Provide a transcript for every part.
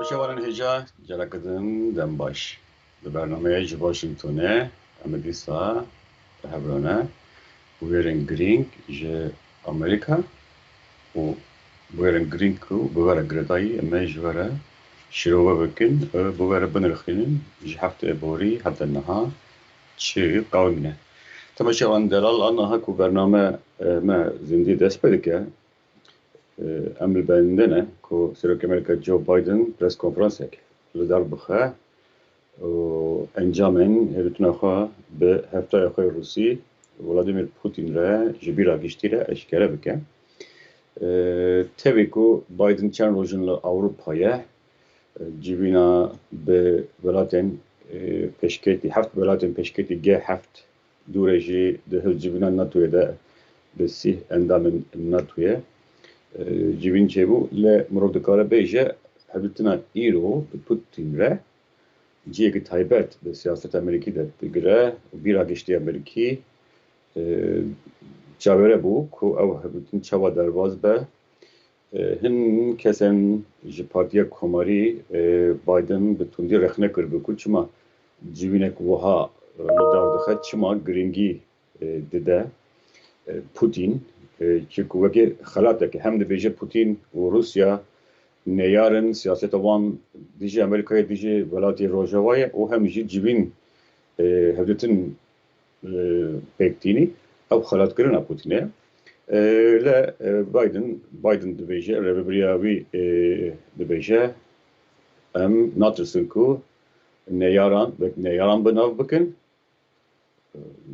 Tamaşavanın heja carakadın dembaş. Bernameye Washington'e Amerika hebrona wearing green je Amerika u wearing green ku buvara gradayı eme jvara şirova bakın buvara banırxinin jhafte bori hatta naha çi qavmine. Tamaşavan delal anaha ku bername me zindi despedike امر بندنه کو سرک امریکا جو بایدن پرس کنفرانسک لدار بخه و انجامن هرتون آخوا به هفته آخوی روسی ولادیمیر پوتین را جبیرا گشتی را اشکره بکن tabii ki Biden çen rojunla Avrupa'ya cibina be velaten peşketi haft velaten peşketi ge haft dureji de hıl cibina NATO'ya da besi endamın NATO'ya cibin çebu le muradikara beje habitina İro Putin re ciyeki taybet be siyaset Ameriki de bigre bir agişti Ameriki çavere bu ku ev habitin çava dervaz be hin kesen ji partiya komari Biden betundi rexne kırdı ku çima cibinek vaha dardıxa çima gringi dede Putin ki kuvveti xalatek hem de beje Putin ve Rusya ne yarın siyaset avan diye Amerika'ya diye velatı Rojava'ya o hem ji cibin hevdetin bektini ev xalat kırına Putin'e le Biden de beje revebriyavi de beje em natırsın ku ne yaran bınav bakın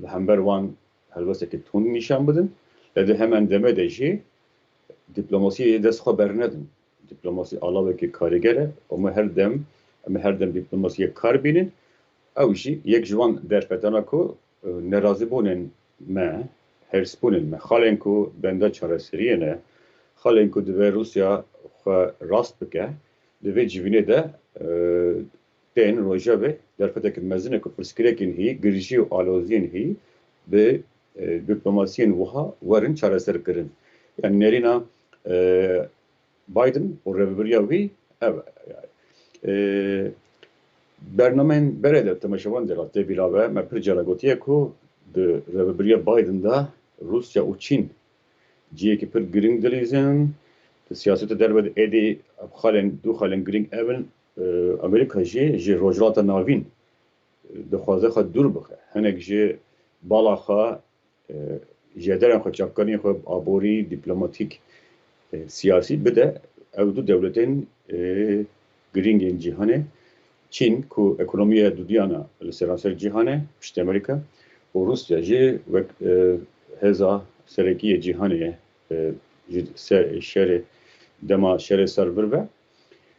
hember van helveseki tun nişan bıdın de hemen deme de jî diplomasiye dest xwe nedin. Diplomasi alavekî karîgere ama her dem diplomasiye kar bînin ew jî yek ji wan derfetana ku nerazîbûnên me hersbûnên me xalên ku benda çareseriyê ne xalên ku divê Rusya xwe rast bike di vê civînê de tên rojevê derfetekî mezin ku pirsgirêkên hî girîjî û aloziyên hî bi diplomasiyên wiha werin çareser kirin. Yani nerîna Biden û revberiya wî ev bernameyên berê de temaşevan dela tê bîrave me pir cara gotiye ku di revberiya Biden da Rusya û Çîn ciyekî pir giring dilîzin di siyasetê derve de êdî du xalên giring evin Amerika jî ji rojhilata navîn dixwaze xwe dûr bixe hinek ji bala xwe jêderên xwe çavkaniyên xwe aborî dîplomatik siyasî bide ew du dewletên giringên cîhanê Çîn ku ekonomiya dudiyana li seranser cîhanê piştî Amerika û Rusya jî wek hêza serekiyê cîhanê ji şerê dema şerê ser vir ve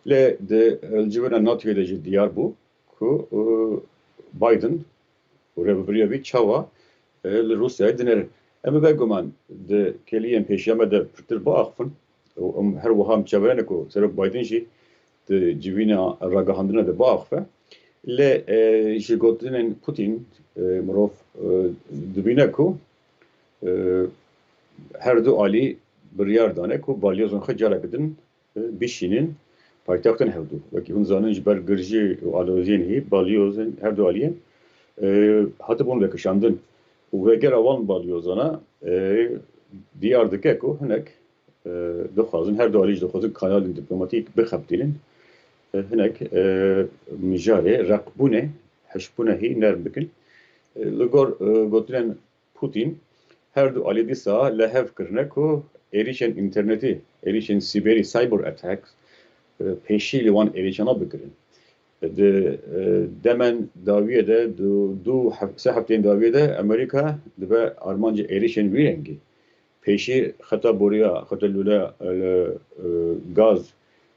lê di civîna NATO'ya de jî diyar bû ku Biden û revberiya wî çawa li Rusyayê dinerin. Em veguman di keliyên pêşiya me de pirtir biaxivin û her wiha em çaverene ku Serok Biden jî di civîna ragihandina de biaxive lê ji gotinên Putin mirov dibîne ku her du alî biryar dane ku balyozên xwe careke din bişînin paytextên hevdû. Wekî hûn zanin ji ber girjî û aloziyên hî balyozên her du aliyên hatibûn vekişandin û vegera wan balyozana diyar dike ku hinek dixwazin her du alî jî dixwazin kanalên dîplomatîk bixebitînin hinek mijarê reqbûnê hişbûnê hî nerm bikin li gor gotinên Putin her du alî dîsa lehev kirine ku êrişên internetî êrişên sîberî cyber attacks pêşî li wan êrîşana bikirin. Demen dawiye de sê hefteyên dawiye de Amerika dibe armanca êrişên wî rengî pêşî xeta boriya xeta lûleya gaz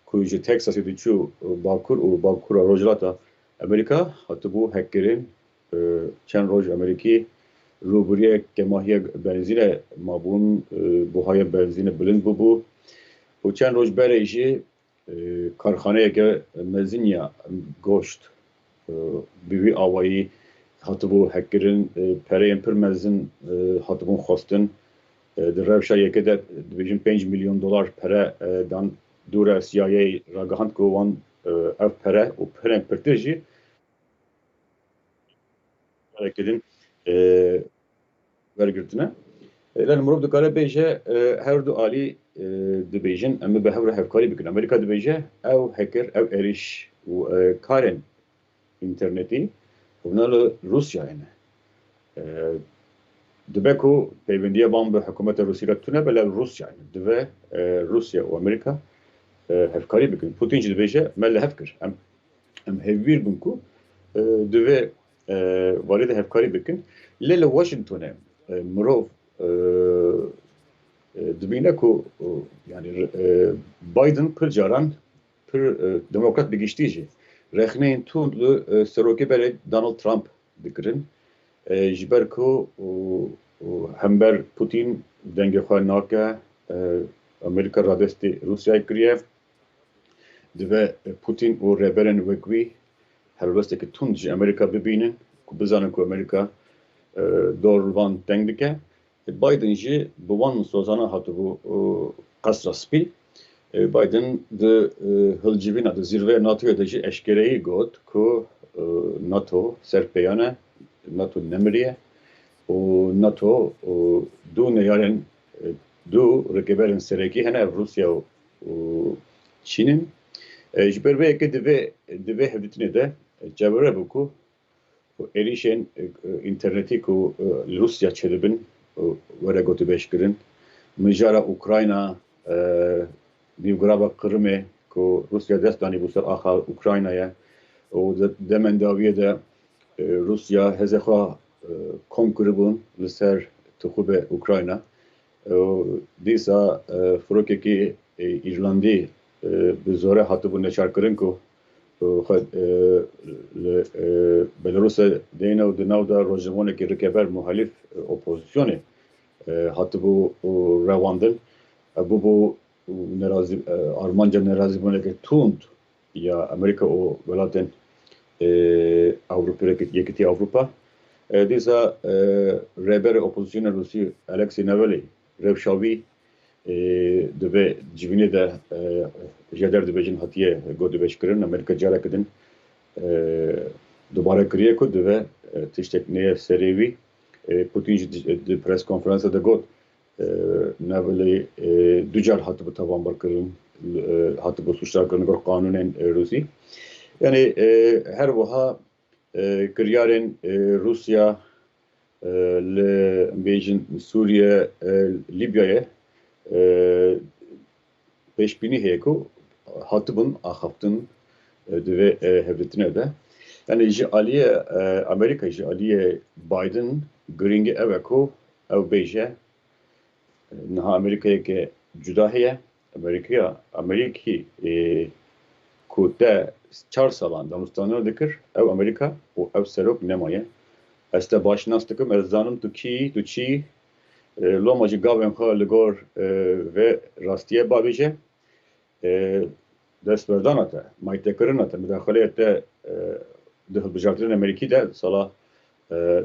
ku ji Texasê diçû bakur û bakura rojhilata Amerika hatibû hekkirin çend roj Amerîkî rûbiriyek kemahiya benzînê mabûn buhaya benzînê bilind bûbû û çend roj berê jî karxaneyeke mezin ya goşt bi wî awayî hatibû hekkirin pereyên pir mezin hatibûn xwestin di rewşa yekê de dibêjin $5 milyon pere dan dûre CIA ragihand ku wan ev pere û perên pirtir jî hareketin wergirtine. Lan mirov dikare bêje her du alî dibêjin em bi hev re hevkarî bikin. Amerîka dibêje ew hekir, ew êriş û karên internetî hûna li Rusyayê ne. Dibe ku peyvendiya van bi hikûmeta Rûsî re tune bela Rusyayê ne. Dibe Rusya û Amerîka hevkarî bikin. Putin jî dibêje me li hev kir. Em hevbîr bûn ku divê warê de hevkarî bikin. Lê li Washingtonê mirov dibîne ku yani Biden pir caran pir demokrat bi giştî jî rexneyên tund li serokê berê Donald Trump dikirin ji ber ku hember Putin dengê xwe nake Amerîka radestê Rusyayê kiriye dibe Putin û rêberên wek wî helbestekî tund ji Amerîka bibînin ku bizanin ku Amerîka dor van deng dike. Biden jî bi wan sozana hatibû qesra spî. Biden di hilcivîna di zîrveya NATOyê de jî eşkereyî got ku NATO serpêyane, NATO nemiriye û NATO du neyarên du rêkeberên serekî hene ev Rusya û Çînin. Ji ber vê yekê divê hevdîtinê de cewre bû ku êrişên internetî ku li Rusya çêdibin were gotûbêjkirin. Mijara Ukrayna nîvgirava Qrimê ku Rusya dest danî bû ser axa Ukraynayê û demen dawiyê de Rusya hezê xwe kom kiribûn li ser tixûbê Ukrayna. Dîsa firokekî İrlandî bi zorê hatibû neçarkirin ku Belarusê deyne û di nav da rojnamonekî rikeber muhalîf opozisyonê hatibû rewandin. Bû armanca nerazîbûnekî tund ya Amerîka û welatên Yekîtî Avrupa. Dîsa rêberê opozisyona Rûsî Alexei Navalny rewşavî divê civînê de ji der dibêjin hatiye gotûbêjkirin. Amerîka careke din dubare kiriye ku dibe tiştek neye serê wî Putin jî di preskonferansa de got Navalny du car hatibû tawanbarkirin hatibû suçlarkirin gor qanûnên Rûsî. Yani her wiha kiryarên Rusya li bêjin Sûriye, Libyayê pêşbînî heye ku hatibûn axaftin divê hevdîtinê de. Yani ji aliyê Amerîka ji aliyê Biden giringî ev e ku ew bêje niha Amerîkayeke cuda heye. Amerîkî ku te 4 salan damostana dikir ew Amerîka û ew serok nemaye. Ez te başnas dikim ez zanim tu çi loma jî gavên xwe li gor vê rastiye babêje destberdana te maytekirina te müdaxaleyê te di hilbijartinên Amerîkî de sala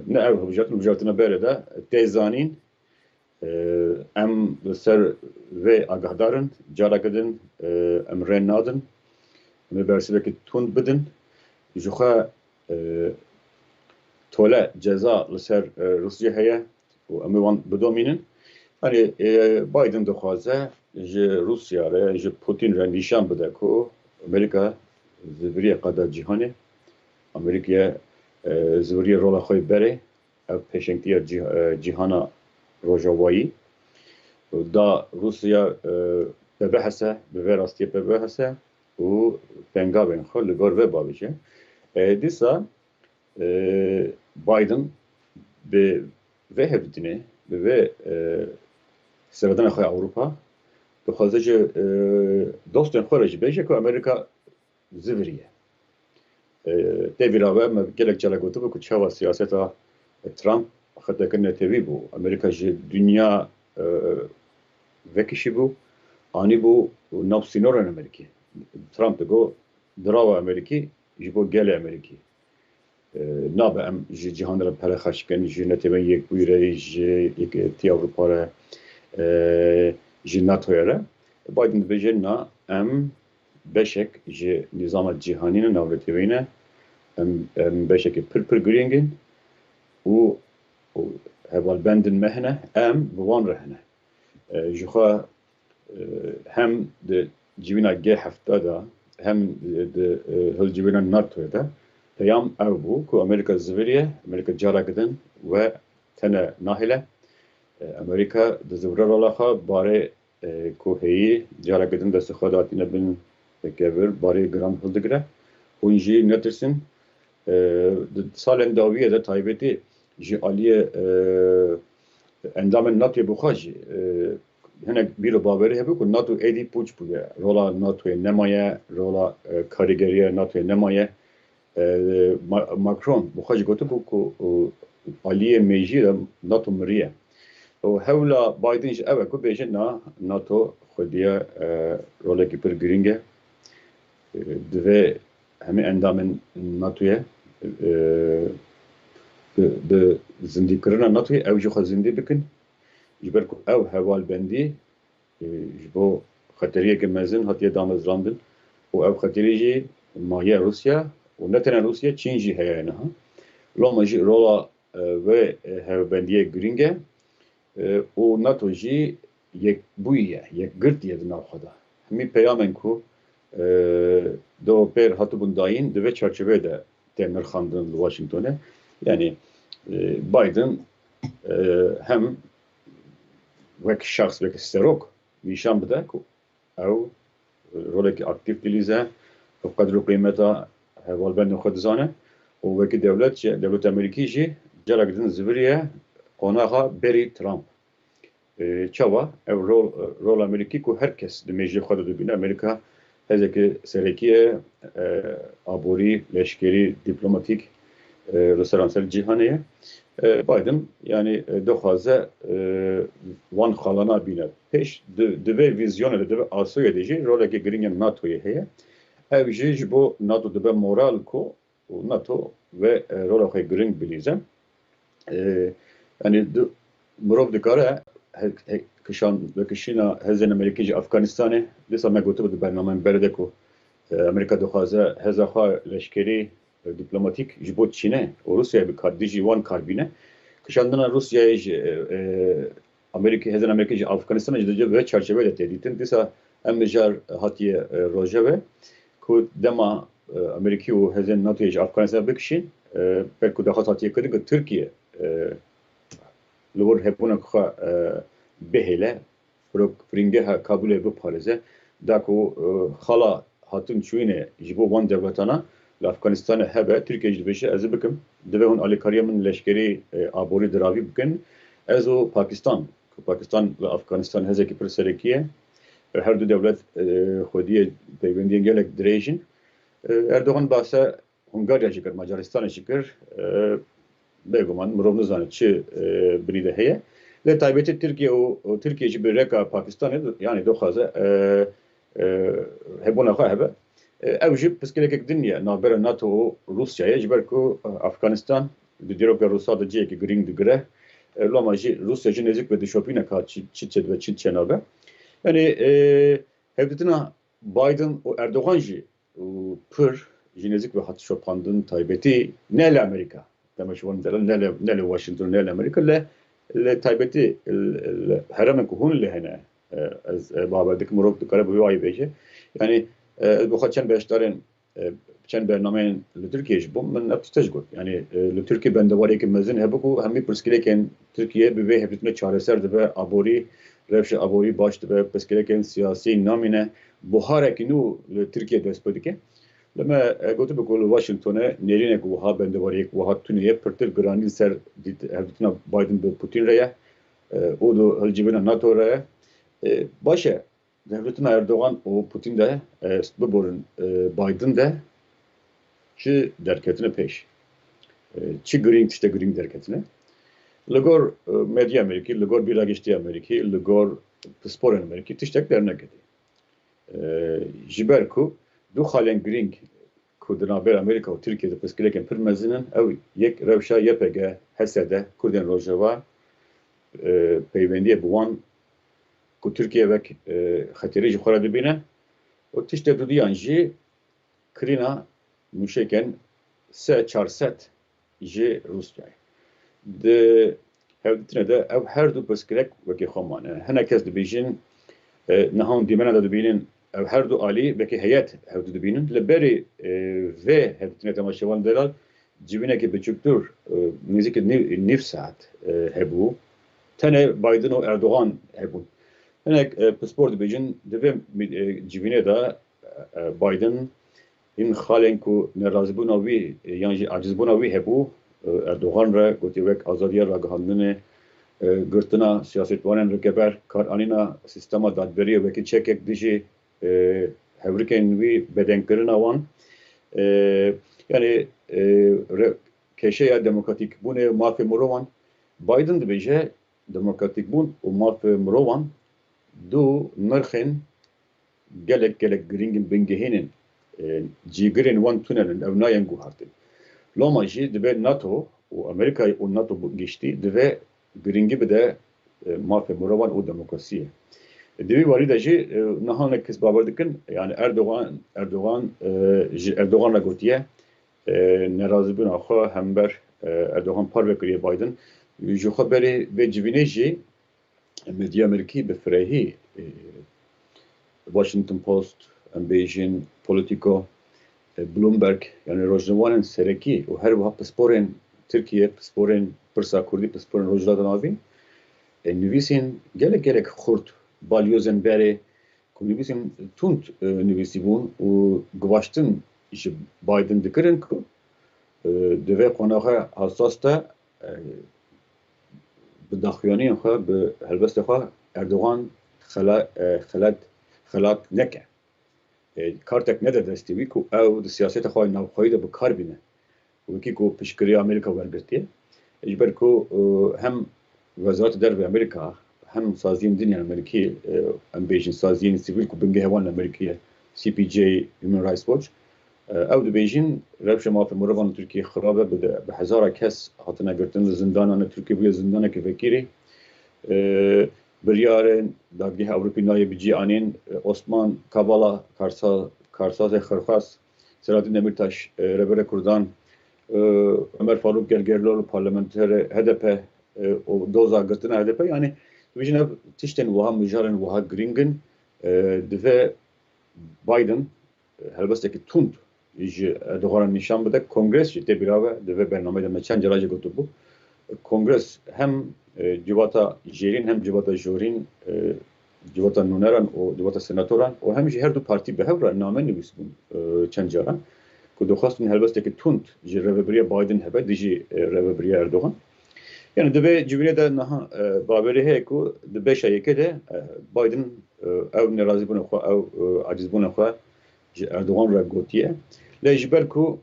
ne ev hilbijartina berê de tê zanîn em li ser vê agahdarin careke din em rê nadin em bersivekî tund bidin ji xwe tole ceza li ser Rusya heye û em ê wan bidomînin. Hani Biden dixwaze ji Rusya re ji Putin re nîşan bide ku Amerîka ziviriye qada cîhanê Amerîkaya ziviriye rola xwe berê ev pêşengtiya cîhana rojavayî da Rusya bebehese bi vê rastiyê bebehese û pengavên xwe li gor vê babêje. Dîsa Biden bi vê hevdîtinê bi vê seredana xwe Ewropa dixwaze ji dostên xwe re jî bêje ku Amerîka ziviriye. Tê vîrave me gelek cala gotibû ku çawa siyaseta Trump xetekin netewî bû. Amerîka ji dünya vekişî bû anî bû nav sînorên Amerîkî. Trump digot dirava Amerîkî ji bo gelê Amerîkî. Nabe em ji cîhanê re pere xeşkin ji netewên Yekbûyî re ji Yekîtî Avrupa re ji NATOya re Biden dibêje na em beşek ji nizama cihanî navretîvîne em beşekê pir girîngin û hevalbendên me hene em bi wan re hene. Ji xwe hem di civîna G7 da hem di hilcivîna NATO'ya da peyam ew bû ku Amerîka ziviriye, Amerîka careke din we tene nahêle. Amerîka di zivira rola xwe barê ku heyî careke din destê xwe datîne bin pekevir barê giran hildigire. Hûn jî netirsin. Di salên dawiyê de taybetî ji aliyê endamên NATOyê bixwe jî hinek bîro bawerî hebe ku NATO êdî pûç bûye. Rola NATOyê nemaye, rola karîgeriya NATOyê nemaye. Macron bixwe jî gotibû ku aliyê mejî de NATO miriye. Hewla Biden ji ew e ku bêje na NATO xwediya rolekî pir girîng e. Divê hemî endamên NATOyê bi zindîkirina NATOyê ew jî xwe zindî bikin ji ber ku ew hevalbendî ji bo xeteriyeke mezin hatiye damezrandin û ew xeterî jî mahiya Rusya û ne tene Rusya Çîn jî heye niha. Loma jî rola vê hevbendiyê girîng e û NATO jî yekbûyî ye, yekgirtî di nav xwe de. Hemî peyamên ku do pêr hatibûn dayîn di vê çerçeveyê de tê nirxandin li Washingtonê. Yani Biden hem wek şahs wek serok nîşan bide ku ew rolekî aktif dilîze ew qedr û qîmeta hevalbendên xwe dizane û wekî devlet jî devleta Amerîkî jî carek din ziviriye qonaxa berî Trump. Çawa ev rol Amerîkî ku herkes di mêjiyê xwe de dibîne. Amerîka hezekî serekî ye aborî, leşkerî, dîplomatîk li seranser cîhanê ye. Biden yani dixwaze wan xalana bîne. Pêş di vê vîzyonê de di vê asayê de jî rolekî girîngên NATOyê heye. Ev jî ji bo NATO dibe moral ku NATO ve rola xwe girîng bilîze. Yani mirov dikare kişina hezên Amerîkî ji Efganistanê dîsa me gotibe di bernameyên berde ku Amerîka dixwaze heza xwe leşkerî dîplomatîk ji bo Çînê û Rusyayê bikar dijî wan karbîne. Kişandina Rusyayê ji hezên Amerîkî ji Efganistanê ji vê çerçeveyê de tê dîtin. Dîsa em mijar hatiye rojeve ku dema Amerîkî û hezên NATOyê ji Efganistanê bikişîn pek ku daxwaz hatiye kirin ku Tirkiye li wir hebûna xwe bihêle firîngeha Kabûlê biparêze da ku xala hatin çûyînê ji bo wan devletana li Efganistanê hebe Tirkiye jî dibêje ez ê bikim divê hûn alîkariya min leşkerî aborî diravî bikin ez û Pakistan ku Pakistan li Efganistan hezekî pir serekî ye her du devlet xwediyê peywendiyên gelek dirêjin. Erdogan bahse Hungarya jî kir, Macaristanê jî kir. Bêguman mirov nizane çi birî de heye. Lê taybetî Tirkiye û Tirkiye jî bi reka Pakistanê yani dixwaze hebûna xwe hebe. Ew jî pirsgirêkek din ye navbera NATO û Rusyayê ji ber ku Efganistan di dîroka Rûsa de ciyekî girîng digire. Loma jî Rusya jî nêzik ve dişopîne ka çi çêdibe çi çênabe. Yani hevdîtina Biden û Erdogan jî pir jî nêzik ve hat şopandin taybetî ne li Amerîka. Demeşwan ne li Washington ne li Amerîka li taybetî heremên ku hûn li hene ez bawer dikim mirov dikare bi wî ayî bêje. Yani bu xwe çend beşdarên çend bernameyên li Tirkiye ji bo min ev tişt got. Yani li Tirkiye bendewariyekî mezin hebe ku hemî pirsgirêkên Tirkiye bi vê hevdîtinê çareser dibe aborî rewşa aborî baş dibe pirsgirêkên siyasî namîne buharekî nû li Tirkiye dest pê dike. Li me gotibe ku li Washingtonê nêrînek wiha bendewariyek wiha tuniyê pirtir giranî ser hevdîtina Biden bi Putin re ye û du hilcivîna NATO re ye. Baş e devletina Erdogan û Putin de biborin Biden de çi derketine pêş. Çi girîng tişte girîng derketine. Li gor medya Amerîkî, li gor bîrageştiya Amerîkî, li gor pisporên Amerîkî tiştek derneketî. Ji ber ku du xalên girîng ku di navbera Amerîka û Tirkiyeyê de pirsgirêkên pir mezin in ew yek rewşa YPG Hesedê Kurdên Rojava peywendiyê bi wan ku Tirkiye wek xeterî ji xwe re dibîne O tişte dudiyan jî kirîna mûşekên se çarset ji Rusyayê. Di hevdîtinê de ev her du pirsgirêk wekî xwe mane. Hinek kes dibêjin niha dîmena de dibînin ev her du alî wekî heyet hevdû dibînin. Li berî vê hevdîtinê temaşevan de civînekî biçûktur nêzîkî nîv saet hebû. Tenê Biden û Erdogan hebûn. Hinek pispor dibêjin di vê civînê de Biden این خالن کو ناراضیبونا وی یان جی عاجزبونا وی هبو اردوغان را گوتی وک آزادی را گهاندنه گرتنا سیاستوانان رکبر کار آنینا سیستما دادبری وکی چکک دیجی هورکن وی بدن کرنا وان yani keşe ya demokratik bune mafi murovan Biden de beje demokratik bun o mafi murovan du nırxin gelek gringin bingehinin جیگرین وان تونلن او ناین گوهارتن لما جی دبه ناتو و امریکا و ناتو گشتی دبه گرینگی بده ماف مروان و دموکراسیه دوی واری ده جی نهان کس باور دکن yani Erdoğan را گوتیه نرازی بین آخوا همبر Erdoğan par vekriye Biden جو خبری به جوینه جی مدیا امریکی بفرهی Washington Post Beijing, Politico, Bloomberg, yani rojnevanên serekî û her wiha pisporên Tirkiye, pisporên Pirsa Kurdî, pisporên Rojhilatên Avî, nivîsên gelek xurt, balyozên berê, ku nivîsên tund nivîsîbûn û givaştin ji Biden dikirin ku di vê qonaxa hasas de bi daxuyaniyên xwe, bi helbestê xwe Erdogan xelat neke. Kartek ne de desteği ku ev de siyasete xwe navxwayî de bi kar bîne. Wekî ku piştgiriya Amerika wergirtiye. Ji ber ku hem Wezareta Derve Amerika hem saziyên dinya Amerîkî em bêjin saziyên sivîl ku bingehê wan li Amerîkî CPJ, Human Rights Watch ew dibêjin rewşa mafê mirovan li Tirkiye xirabe bi hezara kes hatine girtin li zindanan Tirkiye bûye zindanekî vekîrî biryarên Dagihê Ewropî nayê bi cîanên Osman Kavala Karsazê Xirxas Selahattin Demirtaş Rebere Kurdan Ömer Faruk Gergerlioğlu parlamenter HDP o doza girtina HDP yani dibêjin ev tiştên wiha mijarên wiha giringin divê Biden helbestekî tund ji Erdoğan'a nîşan bide Kongres jî tê birave divê bernameyê de me çend cara jî gotibû Kongres hem civata jêrîn hem civata jorîn civata nûneran û civata senatoran û hem jî her du partî bi hev re name nivîsbûn çend caran ku dixwastin helbestekî tund ji rêveberiya Biden hebe dijî rêveberiya Erdoğan. Yani divê civînê de niha bawerî heye ku di beşa yekê de Biden ew nerazîbûna xwe ew acizbûna xwe ji Erdoğan re gotiye. Lê ji ber ku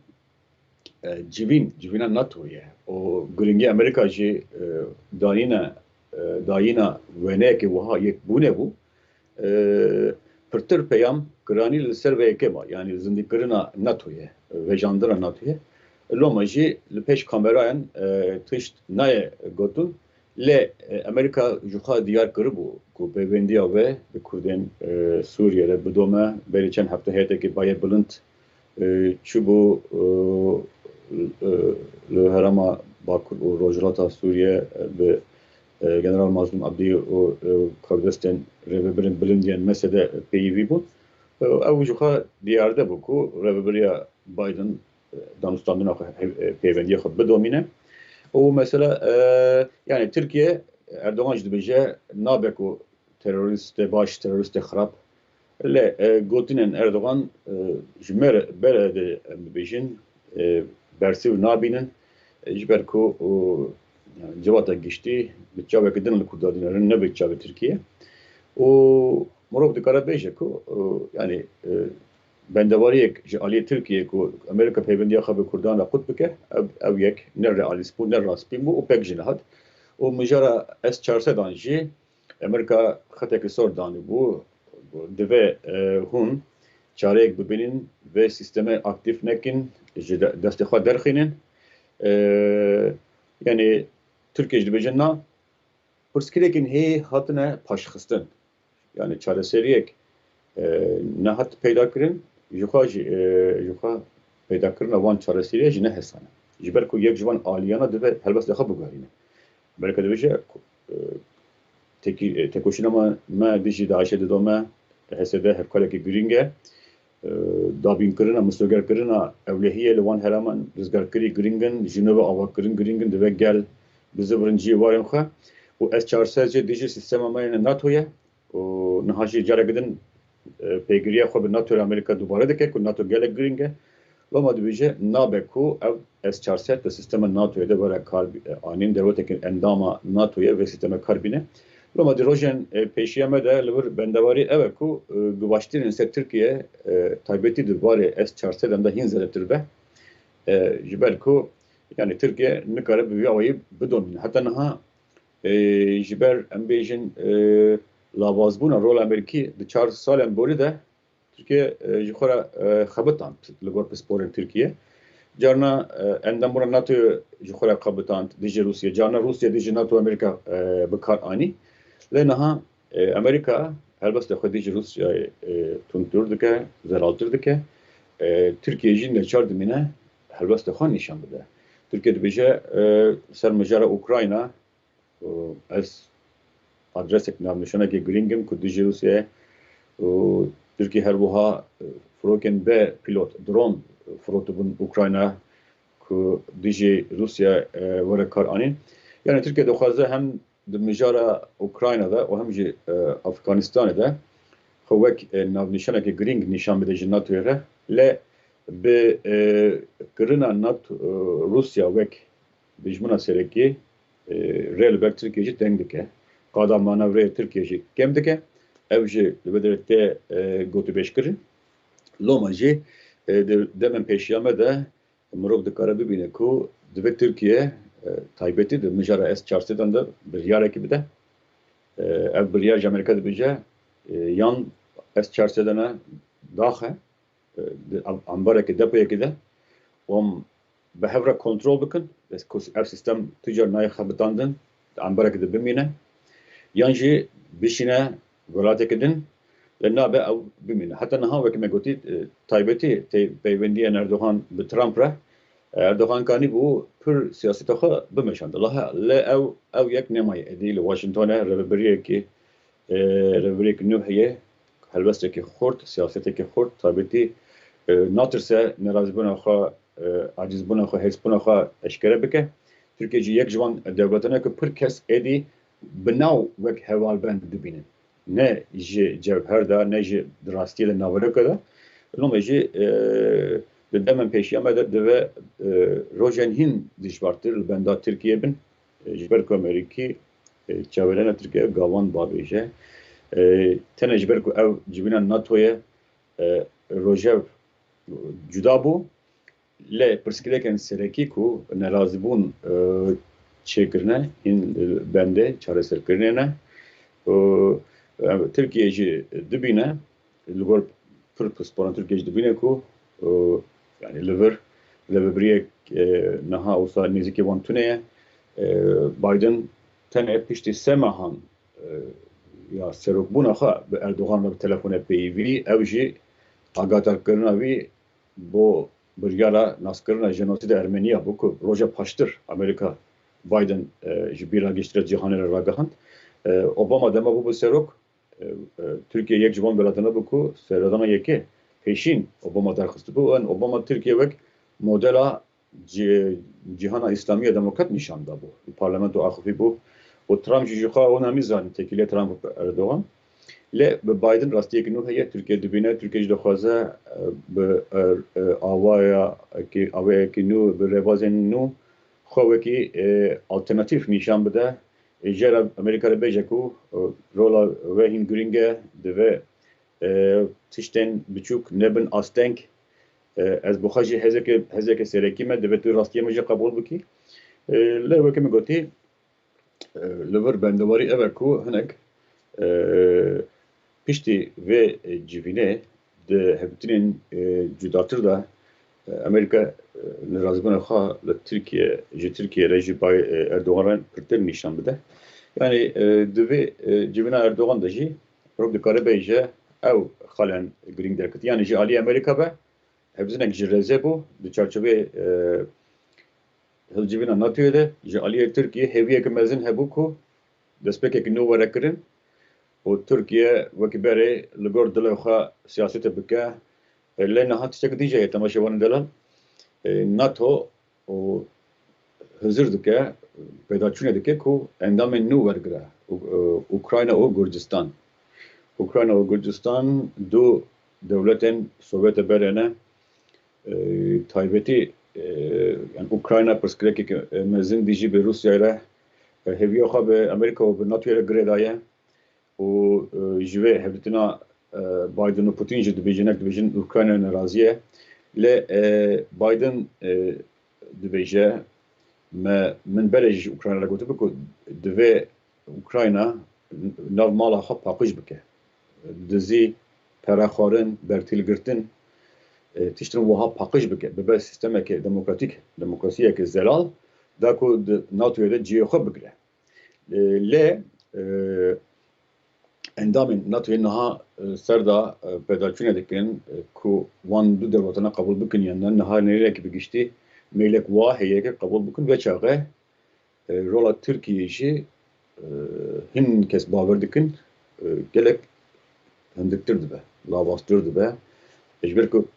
civîna NATO'ye o giringî Amerika jî dayîna weneyekê wiha yekbûnê bû pirtir peyam giranî li ser vê yekê ma yani zindîkirina NATO'ye vejandina NATO'ye loma jî li pêş kamerayan tişt naye gotin lê Amerika ji xwe diyar kiribû ku peyvendiya we bi Kurdên Sûriyê bidome berî çend hefte heyetekê baye bilind çûbû li Herêma Bakur û Rojhilata Sûriye bi General Mazlum Abdî û Kurdistên rêveberên bilindiyên mesede peyivî bûn. Ew ji xwe diyar de bû ku rêveberiya Biden danûstandina peyvendiya xwe bidomîne. û mesela yani Tirkiye Erdoğan jî dibêje nabe ku terorîst baş terorîst xirab lê gotinên Erdoğan ji me re bere de em dibêjin bersiv nabînin ji ber ku civata giştî bi çavekî din li Kurdadînerin ne bi çavê Tirkiye û mirov dikare bêje ku yani bendevariyek ji aliyê Tirkiye ku Amerika peyvendiya xwe bi Kurdan re qut bike ew yek ne realîst bû ne rastbîn bû û pek jî nihat û mijara S-400 jî Amerika xetekî sor danîbû divê hûn çareyek bibînin vê sîstemê aktif nekin ji destê xwe derxînin yani Tirkiye jî dibêje na pirsgirêkên hêyî hatine paşxistin yani çareseriyek نهات پیدا کردن جوخا پیدا کردن وان چارەسەریە ji ne hesane ji ber ku yek ji wan aliyana dibe helbest xwe bigarîne belke dibêje tekoşîna me dijî Daişê dido me hesede hevkalekî giring e dabînkirina misogerkirina ewlehiyê li wan heraman rizgarkirî giringin ji nava avakirin giringin dibe gel bizivirin ciyê warên xwe û S-400 jê dijî sîstema me yên NATO'ye û niha jî carek din pêgiriya xwe bi NATO Amerîka dubare dike ku NATO gelek giring e Loma dibêje nabe ku ev S-400 di sistema NATO'ye de were kar anîn devletekî endama NATO'ye vê sistema kar bîne Loma di rojên pêşiya me de li vir bendewarî ev e ku givaştirên ser Tirkiye taybetî di barê S-400 de hîn zêdetir be ji ber ku yani Tirkiye nikare bi vî awayî bidomîne heta niha ji ber em bêjin lavazbûna rola Amerîkî di 4 salên borî de Türkiye ji xwe re xebitand li gor pisporên Tirkiye. Carna endamûra NATO'ya ji xwe re xebitand dijî Rusya. Carna Rusya dijî NATO Amerîka bi kar anî. Lê niha Amerîka helbest xwe dijî Rusyayê tundtir dike, zeraltir dike. Tirkiye jî neçar dimîne helbest xwe nîşan bide. Tirkiye dibêje ser mijara Ukrayna ez adresek navnîşanekê giringim ku dijî Rusyayê Türkiye her buha froken B pilot drone frotubun Ukrayna ku dijî Rusya were kar anîn. Yani Türkiye dixwaze hem di mijara Ukrayna'da û hem jî Afganistanê de xwe wek navnîşanekê giring nîşan bide ji NATO'ye re lê bi kirina NATO Rusya wek dijmina serekî rê li ber Tirkiye jî teng dike. Qada manevreyê Tirkiye jî kem dike. Ev jî li vederekte gotûbêjkirin. Loma jî demen pêşiya me de mirov dikare bibîne ku divê Tirkiye taybetî di mijara S-400 de biryarekî bide. Ev biryar ji Amerîka dibêje yan S-400 ne daxe ambarekî depoyekî de wan bi hev re kontrol bikin ev sistem tucar nayê xebitandin ambarekî de bimîne yan jî bişîne welatekî din li nabe ew bimîne. Heta niha wekî me gotî taybetî peywendiyên Erdogan bi Trump re Erdogan kanî bû pir siyaseta xwe bimeşand. Lê ew yek nemayê edî li Washingtonê rêvebirêkî nû heye helbestekî xurt siyasetekî xurt taybetî natirse nerazîbûna xwe acîzbûna xwe hêsbûna xwe eşkere bike. Tirkiye jî yek ji wan devletan e ku pir kes êdî bi nav wek hevalbend dibînin. Ne ji cewher da ne ji rastiyê de navereke de loma jî di demen pêşiya me de dibe rojên hîn dijwartir li benda Tirkiye bin ji ber ku Amerîkî çaverena Tirkiye gavan babêje tenê ji ber ku ev civîna NATO'ye rojev cuda bû lê pirsgirêkên serekî ku nerazîbûn çêkirine hîn bendê çareserkirinê ne Tirkiye jî dibîne li gor pir pisporan Tirkiye jî dibîne ku yani li vir rêvebiriyek niha wisa nêzîkî wan tune ye Biden tenê piştî sê mehan ya serokbûna xwe bi Erdogan re bi telefonê peyivî ew jî agadarkirina wî bo biryara naskirina jenosîda Ermeniya bû ku roja paştir Amerîka Biden ji bîra geştira cîhanê re ragihand. Obama dema bû bi serok Türkiye yek ji wan welatana bû ku seredana yekê pêşîn Obama derxist bû an Obama Tirkiye wek modela cîhana İslamiya demokrat nîşan da bû. Parlamento axivî bû û Trump jî ji xwe wan hemî zanin tekîlê Trump û Erdogan. Lê bi Biden rastiyekî nû heye Tirkiye dibîne Tirkiye jî dixwaze bi awayekî nû bi rêbazên nû xwe wekî alternatîf nîşan bide. Jera Amerîka re bêje ku rola wê hîn giring e divê tiştên biçûk nebin asteng ez bi xwe jî hezekê serekî me divê tu rastiyê min jî qebûl bikî. Lê wekî min gotî li vir bendewarî ev e ku hinek piştî vê civînê di hevdîtinên cudatir de Amerîka nerazîbûna xwe li Tirkiye re jî Erdogan re pirtir nîşan bide. Yani divê civîna Erdogan de jî mirov dikare bêje ev xalen giring derkit. Yani ji alî Amerika be hevzinek ji rêzê bû di çarçovê hilcivîna NATOyê de ji aliyê Tirkiye hêviyeke mezin hebû ku destpêkekî nû were kirin û Tirkiye wekî berê li gor dilê xwe siyasetê bike. Lê niha tiştekî dî jî heye temaşevanên delal. NATO û hizir dike, pêdaçûnê dike ku endamên nû wergire. Ukrayna û Gurcistan. Ukrayna û Gurcistan du dewletên Sovyetê berê ne. Taybetî yani Ukrayna pirsgirêkeke mezin dî jî bi Rusyayê re hêviya xwe bi Amerîka û bi NATOyê re girê daye û ji vê hevdîtina Biden û Putin jî dibêjin Ukrayna nerazî ye. Lê Biden dibêje min berê ji Ukrayna re gotibû ku divê Ukrayna nav mala xwe paqij bike. Dizî, peraxwarin, bertîlgirtin tiştên wiha paqij bike. Bibe sistemeke demokrasiyeke zelal da ku di NATOyê de ciyê xwe bigire. Lê endamên NATOyê niha ser da pêdaçûnê dikin ku wan du dewletane qebûl bikin yan niha nêreke bigiştî mêlek wa heye qebûl bikin ve çaxe rola Tirkiyê jî hin kes bawer dikin gelek hindiktir dibe, lavastir dibe. Ji ber ku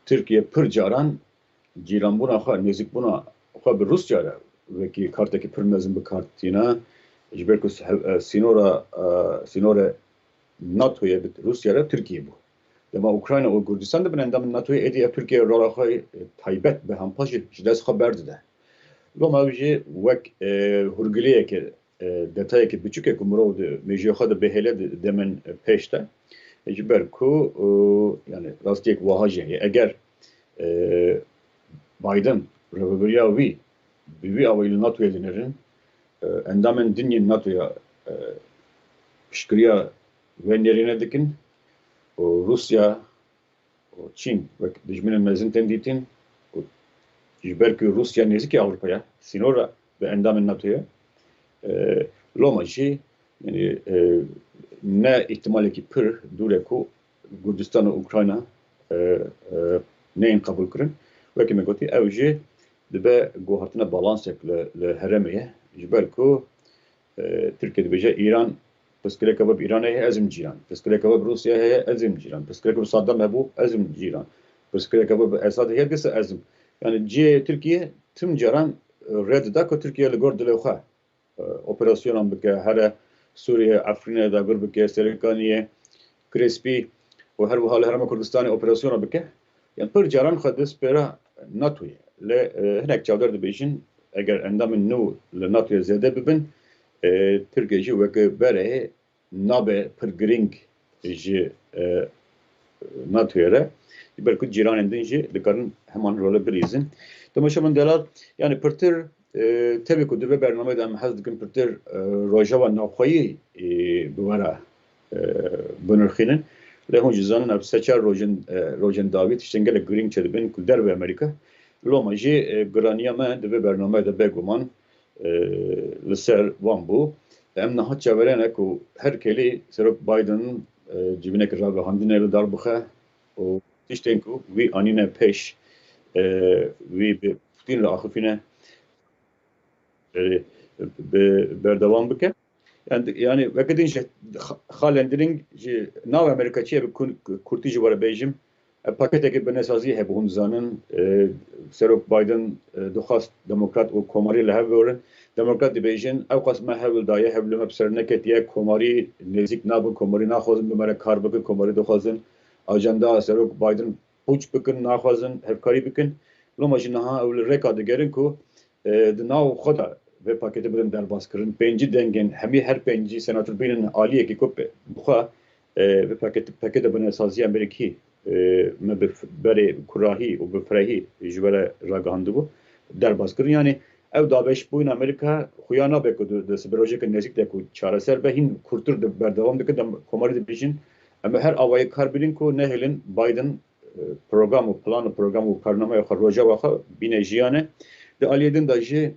Tirkiye pir caran cîranbûna xwe, nêzîkbûna xwe bi Rusya re wekî kartekî pir mezin bikardîne. Ji ber ku sînora NATOyê bi Rusya re Tirkiye bû. Dema Ukrayna û Gurcistan dibin endamên NATOyê êdî ev Tirkiye rola xwe taybet bi hempa ji dest xwe berdide. Loma ew jî wek hûrgiliyeke detayekî biçûkê ku mirov di mêjiya xwe de bêhêle demin pêş de ji ber ku yani rastiyek wiha jî heye. Eger Biden rêveberiya wî bi vî awayî li NATOyê dinirin endamên dinyên NATOya piştgiriya vê nêrîne dikin û Rusya û Çîn wek dijminên mezin tên dîtin û ji ber ku Rusya nêzîkî Ewropaya sînora bi endamên NATOya loma jî yani ne ihtimalekî pir dûr e ku Gurcistan û Ukrayna neyên qebûl kirin. Wekî me gotî ew jî dibe guhartina balansek li herêmê ye ji ber ku Tirkiye dibêje İran pirsgirêka we bi Îranê heye ez im cîran. Pirsgirêka we bi Rusyayê heye ez im cîran. Pirsgirêka we bi Saddam hebû ez im cîran. Pirsgirêka we bi Esad heye dise ez im. Yani ciyê Tirkiye tim caran rê dida ku Tirkiye li gor dilê xwe operasyonan bike here Suriye, Efrînê de vir bike, Serêkaniyê, Krespî û her wiha li Herêma Kurdistanê operasyona bike. Yani pir caran xwe dest pêra NATOyê. Lê hinek çavdar dibêjin eger endamên nû li NATOyê zêde bibin Tirkiye jî weke berê nabe pir giring ji NATOyê re ji ber ku cîranên din jî dikarin heman role bilîzin. Temaşa min delal yani pirtir tevî ku divê bernameyê de em hez dikin pirtir rojava navxweyî bi were binirxînin. Lê hûn jî zanin ev seçar rojên dawî tiştên gelek giring çedibin ku derve Amerîka. Loma jî giraniya me divê bernameyê de bêguman li ser wan bû. Em niha çaverene ku her kelî Serok Biden civîneke ragihandinê li dar bixe û tiştên ku wî anîne pêş wî bi Putin li axifîne berdewam bike. Yani vekî din jî xalen dirîng ji nav Amerîkaçiye bi Kurtî jî were bêjim paketekê binêsazî hebû hûn zanin Serok Biden dixwast demokrat û komarî li hev birin. Demokrat dibêjin ew qas me hewl daye hewl me bi ser neketiye komarî nêzik nabin komarî naxwazin bimere kar bikin komarî dixwazin ajenda Serok Biden pûç bikin naxwazin hevkarî bikin. Loma jî niha ew li rêka digerin ku di nav xwe de vê paketê birin derbazkirin. Pêncî dengên hemî her pêncî senatûrbînên aliyekî ku bixwe vê paketê binêsazî Amerîkî me bi berê kurahî û bi firehî ji were ragihandibû derbazkirin. Yani ew dabeşbûyîna Amerîka xuya nabe ku di projeke nêzik de ku çareser be hîn kurtir de berdewam dikin komarî dibêjin em her awayê kar bilin ku nehêlin Biden program û plan û program û karnameya xwe rojava xwe bîne jiyanê. Di aliyê din de jî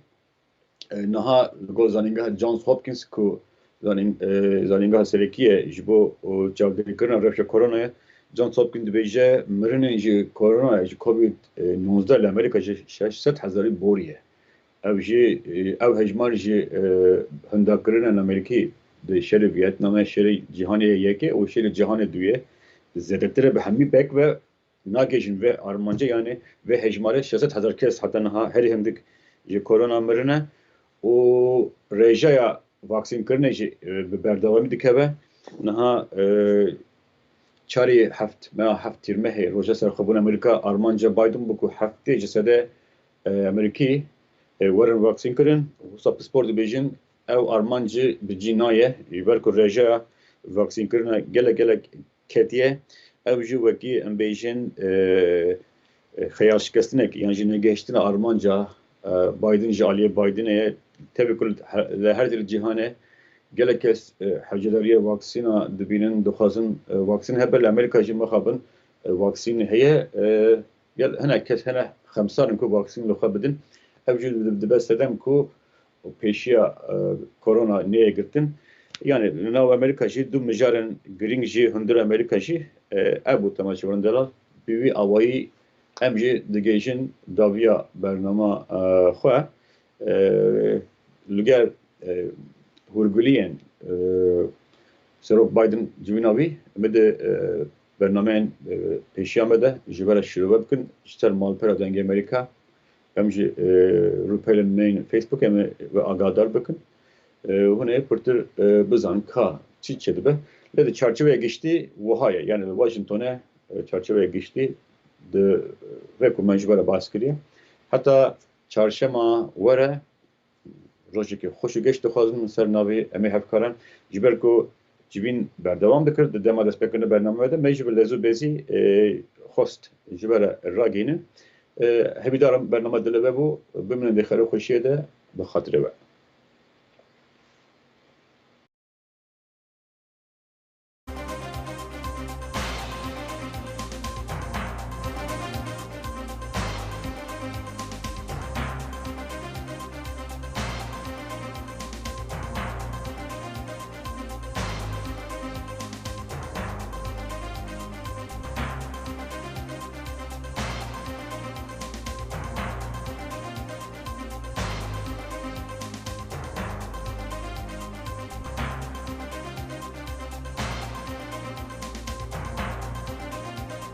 niha li gor zanîngeha Johns Hopkins ku zanîngeha serêkî ji bo çavdêrkirina rewşa koronayê Can Sopkin dibêje mirinên ji korona ji Covid-19 li Amerîka ji 600,000 boriye. Ev jî ew hejmar ji hindakirina Amerîkî di şerê Vietnamê şerê cîhanê yekê û şerê cîhanê duyê zêdetir bi hemî bek ve nagêjin ve armanca yani ve hejmarê 600,000 kes heta niha herî hindik ji korona mirine û rêjeya vaksînkirinê jî bi berdewamî dikeve. Niha çarê heft tîrmehê roja serxwebûna Amerîka armanca Biden bû ku heftê ji sedê Amerîkî werin vaksînkirin wisa pispor dibêjin ew armancı bi cî naye ji ber ku rêjeya vaksînkirina gelek ketiye ew jî wekî em bêjin xeyal şikestinek yan jî negeştina armanca Biden ji aliyê Bidenê tevî ku li her dil cîhanê gelek kes hewcedariya vaksîna dibînin dixwazin vaksîn hebe li Amerîka jî mixabin vaksîn heye gel hinek kes hene xemsarin ku vaksîn li xwe bidin ev jî dibe sedem ku pêşiya korona neyê girtin yani li nav Amerîka jî du mijarên girîng jî hundir Amerîka jî ev bû temaşevan delal bi wî awayî em jî digêjin daviya bernama xwe li gel hûrgiliyên Serok Biden civîna wî me de bernameyên pêşiya me de ji ber şîrove bikin ji ser malpera dengê Amerîka em jî rûpelên neyên Facebook em ve agadar bikin hûn ê pirtir bizan ka çi çedibe lê di çarçoveye giştî wiha ye yani li Washingtonê çarçoveye giştî di vê ku me ji ber bas kiriye heta çarşema were rojekê xweş û geş dixwazin ser navê em ê hevkaran ji ber ku civîn berdewam dikir di dema destpêkirina bername de me jî bi lêzû bezî xwest ji ber ragihînin hevîdaran bername dilê ve bû biminin dê xerê xweşiyê de bi xatirê we